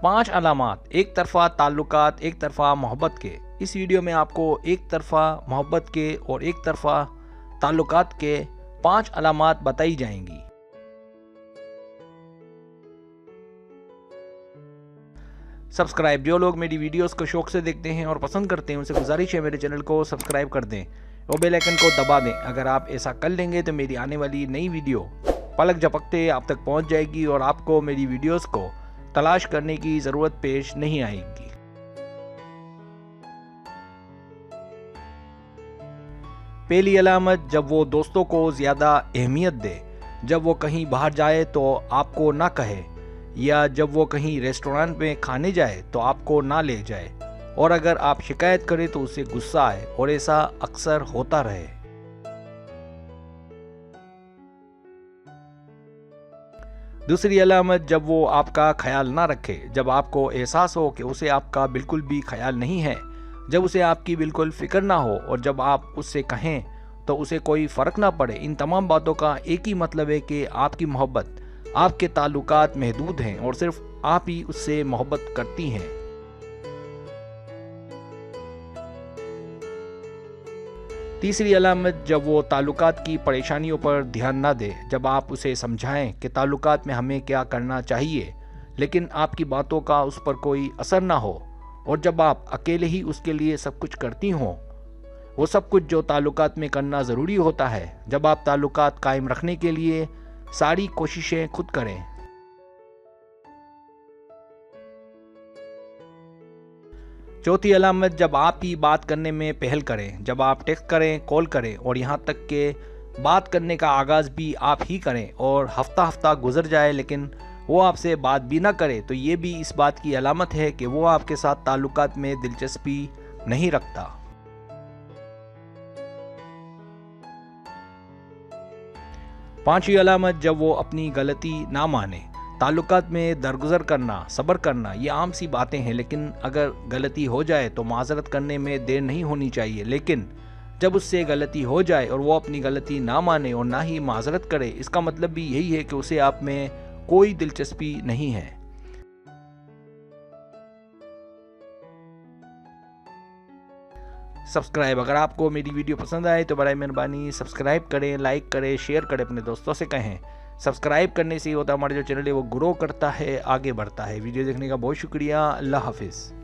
5 अलामात एक तरफा ताल्लुकात, एक तरफा मोहब्बत के। इस वीडियो में आपको एक तरफा मोहब्बत के और एक तरफा ताल्लुकात के 5 अलामात बताई जाएंगी। सब्सक्राइब, जो लोग मेरी वीडियोस को शौक से देखते हैं और पसंद करते हैं उनसे गुजारिश है मेरे चैनल को सब्सक्राइब कर दें और बेल आइकन को दबा दें। अगर आप ऐसा कर लेंगे तो मेरी आने वाली नई वीडियो पलक झपकते आप तक पहुंच जाएगी और आपको मेरी वीडियोस को तलाश करने की ज़रूरत पेश नहीं आएगी। पहली अलामत, जब वो दोस्तों को ज़्यादा अहमियत दे। जब वो कहीं बाहर जाए तो आपको ना कहे, या जब वो कहीं रेस्टोरेंट में खाने जाए तो आपको ना ले जाए, और अगर आप शिकायत करें तो उसे गुस्सा आए, और ऐसा अक्सर होता रहे। दूसरी अलामत, जब वो आपका ख्याल ना रखे। जब आपको एहसास हो कि उसे आपका बिल्कुल भी ख्याल नहीं है, जब उसे आपकी बिल्कुल फिक्र ना हो, और जब आप उससे कहें तो उसे कोई फ़र्क ना पड़े। इन तमाम बातों का एक ही मतलब है कि आपकी मोहब्बत, आपके ताल्लुकात महदूद हैं और सिर्फ आप ही उससे मोहब्बत करती हैं। तीसरी अलामत, जब वो ताल्लुकात की परेशानियों पर ध्यान ना दे। जब आप उसे समझाएं कि ताल्लुकात में हमें क्या करना चाहिए, लेकिन आपकी बातों का उस पर कोई असर ना हो, और जब आप अकेले ही उसके लिए सब कुछ करती हों, वो सब कुछ जो ताल्लुकात में करना ज़रूरी होता है। जब आप ताल्लुकात कायम रखने के लिए सारी कोशिशें खुद करें। चौथी अलामत, जब आप ही बात करने में पहल करें। जब आप टेक्स्ट करें, कॉल करें और यहाँ तक कि बात करने का आगाज़ भी आप ही करें, और हफ्ता हफ्ता गुजर जाए लेकिन वो आपसे बात भी ना करे, तो ये भी इस बात की अलामत है कि वो आपके साथ ताल्लुकात में दिलचस्पी नहीं रखता। पांचवी अलामत, जब वो अपनी गलती ना माने। ताल्लुकात में दरगुजर करना, सब्र करना, ये आम सी बातें हैं, लेकिन अगर गलती हो जाए तो माजरत करने में देर नहीं होनी चाहिए। लेकिन जब उससे गलती हो जाए और वो अपनी गलती ना माने और ना ही माजरत करे, इसका मतलब भी यही है कि उसे आप में कोई दिलचस्पी नहीं है। सब्सक्राइब, अगर आपको मेरी वीडियो पसंद आए तो बराए मेहरबानी सब्सक्राइब करें, लाइक करें, शेयर करें, अपने दोस्तों से कहें। सब्सक्राइब करने से ही होता है हमारा जो चैनल है वो ग्रो करता है, आगे बढ़ता है। वीडियो देखने का बहुत शुक्रिया। अल्लाह हाफिज़।